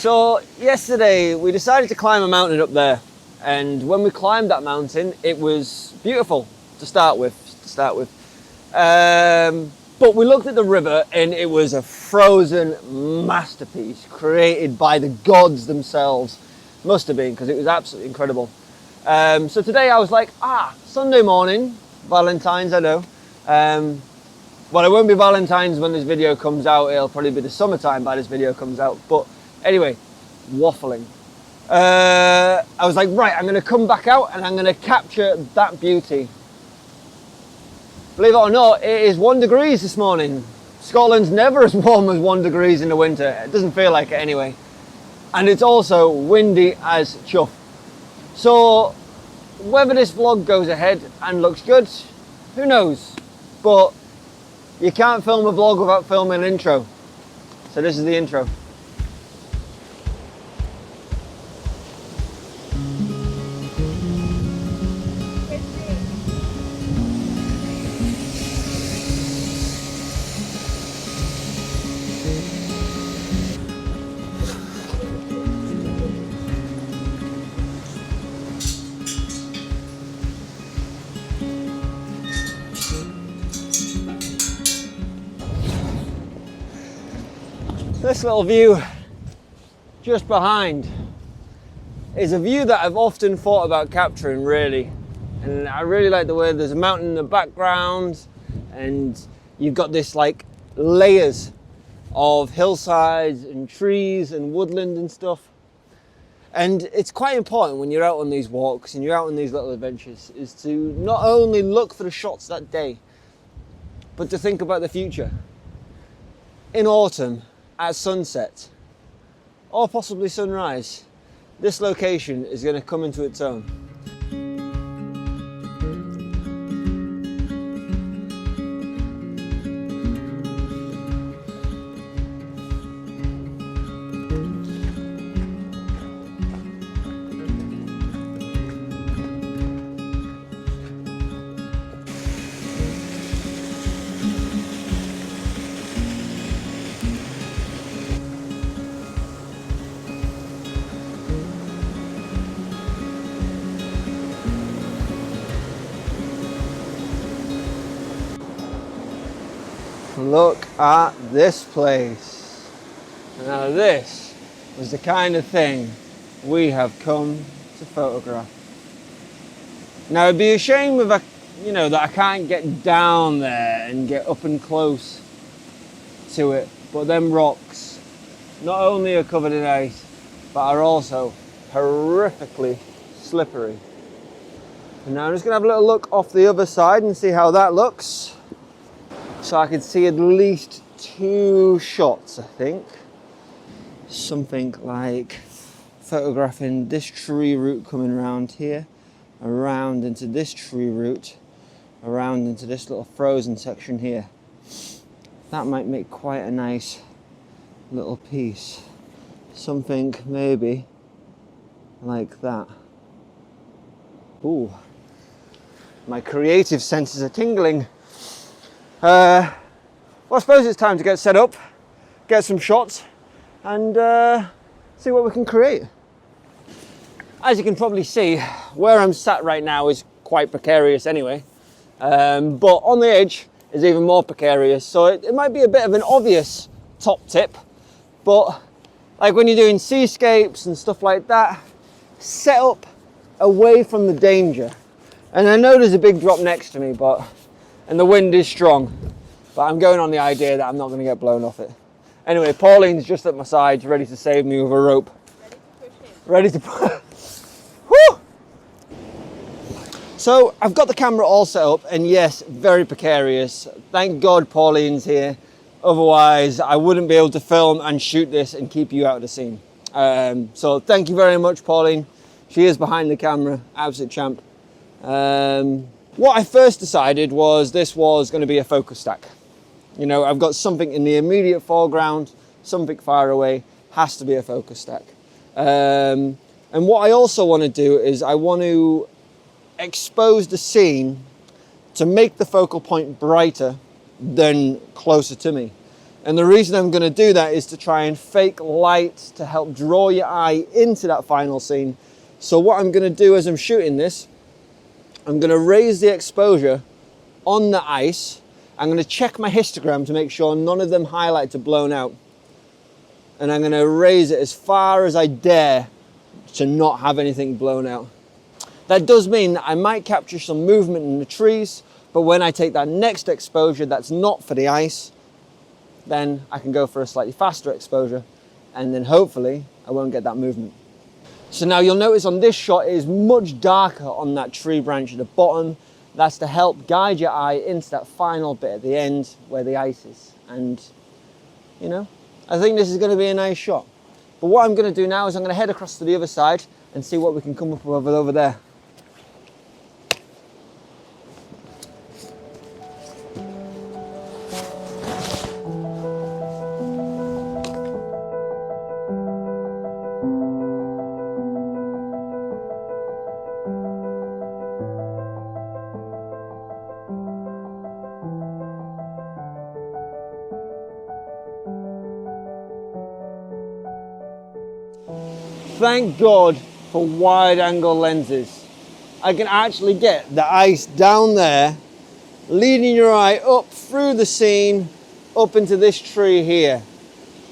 So yesterday we decided to climb a mountain up there, and when we climbed that mountain it was beautiful to start with. But we looked at the river and it was a frozen masterpiece created by the gods themselves. Must have been, because it was absolutely incredible. So today I was like, Sunday morning, Valentine's, I know. Well, it won't be Valentine's when this video comes out, it'll probably be the summertime by this video comes out. But anyway, waffling. I was like, right, I'm going to come back out and I'm going to capture that beauty. Believe it or not, it is 1 degree this morning. Scotland's never as warm as 1 degree in the winter. It doesn't feel like it anyway. And it's also windy as chuff. So whether this vlog goes ahead and looks good, who knows? But you can't film a vlog without filming an intro. So this is the intro. This little view just behind is a view that I've often thought about capturing, really. And I really like the way there's a mountain in the background and you've got this like layers of hillsides and trees and woodland and stuff. And it's quite important when you're out on these walks and you're out on these little adventures is to not only look for the shots that day, but to think about the future. In autumn, at sunset, or possibly sunrise, this location is going to come into its own. Look at this place. Now this was the kind of thing we have come to photograph. Now it'd be a shame if that I can't get down there and get up and close to it, but them rocks not only are covered in ice, but are also horrifically slippery. And now I'm just gonna have a little look off the other side and see how that looks. So I could see at least 2 shots, I think. Something like photographing this tree root coming around here, around into this tree root, around into this little frozen section here. That might make quite a nice little piece. Something maybe like that. Ooh, my creative senses are tingling. Well, I suppose it's time to get set up, get some shots, and see what we can create. As you can probably see, where I'm sat right now is quite precarious anyway, but on the edge is even more precarious, so it might be a bit of an obvious top tip, but like when you're doing seascapes and stuff like that, set up away from the danger. And I know there's a big drop next to me, and the wind is strong, but I'm going on the idea that I'm not going to get blown off it. Anyway, Pauline's just at my side, ready to save me with a rope. Ready to push in. Woo! So I've got the camera all set up, and yes, very precarious. Thank God Pauline's here. Otherwise, I wouldn't be able to film and shoot this and keep you out of the scene. So thank you very much, Pauline. She is behind the camera, absolute champ. What I first decided was this was going to be a focus stack. You know, I've got something in the immediate foreground, something far away, has to be a focus stack. And what I also want to do is I want to expose the scene to make the focal point brighter than closer to me. And the reason I'm going to do that is to try and fake light to help draw your eye into that final scene. So what I'm going to do as I'm shooting this, I'm going to raise the exposure on the ice. I'm going to check my histogram to make sure none of them highlights are blown out. And I'm going to raise it as far as I dare to not have anything blown out. That does mean that I might capture some movement in the trees, but when I take that next exposure that's not for the ice, then I can go for a slightly faster exposure, and then hopefully I won't get that movement. So now you'll notice on this shot it is much darker on that tree branch at the bottom. That's to help guide your eye into that final bit at the end where the ice is. And, you know, I think this is going to be a nice shot. But what I'm going to do now is I'm going to head across to the other side and see what we can come up with over there. Thank God for wide angle lenses. I can actually get the ice down there, leading your eye up through the scene, up into this tree here.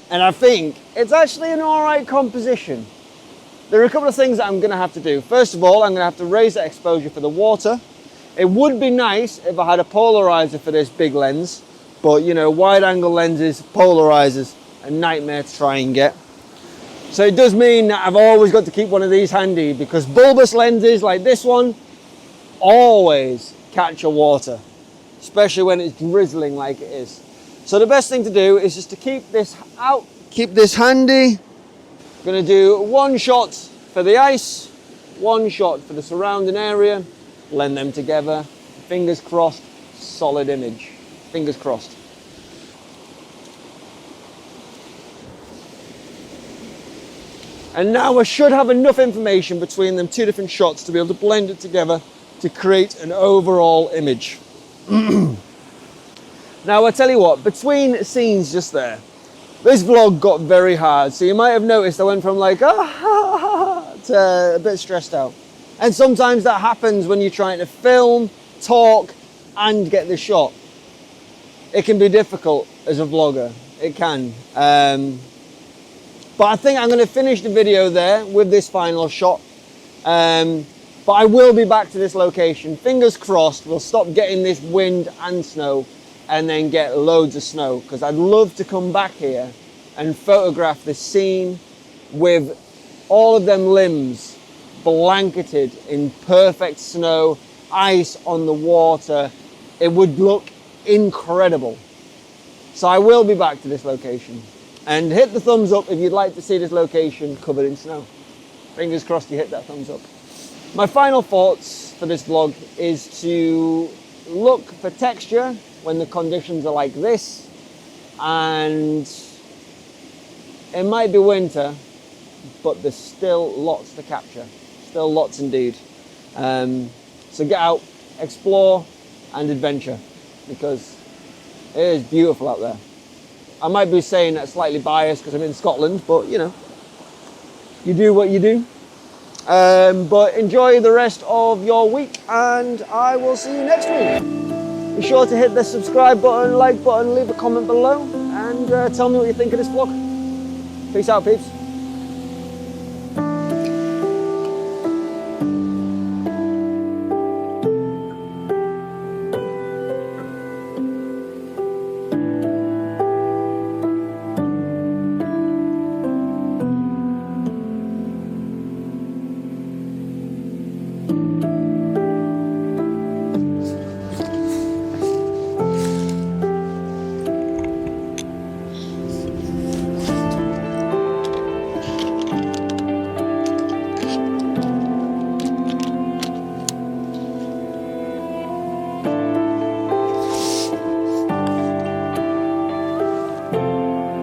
And I think it's actually an all right composition. There are a couple of things that I'm gonna have to do. First of all, I'm gonna have to raise the exposure for the water. It would be nice if I had a polarizer for this big lens, but you know, wide angle lenses, polarizers, a nightmare to try and get. So it does mean that I've always got to keep one of these handy, because bulbous lenses like this one always catch a water, especially when it's drizzling like it is. So the best thing to do is just to keep this out, keep this handy. I'm going to do one shot for the ice, one shot for the surrounding area, blend them together. Fingers crossed, solid image. Fingers crossed. And now I should have enough information between them two different shots to be able to blend it together to create an overall image. Now I tell you what, between scenes just there, this vlog got very hard. So you might have noticed I went from like, to a bit stressed out. And sometimes that happens when you're trying to film, talk, and get the shot. It can be difficult as a vlogger, it can. But I think I'm going to finish the video there with this final shot. But I will be back to this location. Fingers crossed, we'll stop getting this wind and snow and then get loads of snow, because I'd love to come back here and photograph the scene with all of them limbs blanketed in perfect snow, ice on the water. It would look incredible. So I will be back to this location. And hit the thumbs up if you'd like to see this location covered in snow. Fingers crossed you hit that thumbs up. My final thoughts for this vlog is to look for texture when the conditions are like this. And it might be winter, but there's still lots to capture. Still lots indeed. So get out, explore and adventure, because it is beautiful out there. I might be saying that slightly biased because I'm in Scotland, but you know, you do what you do. But enjoy the rest of your week, and I will see you next week. Be sure to hit the subscribe button, like button, leave a comment below, and tell me what you think of this vlog. Peace out, peeps.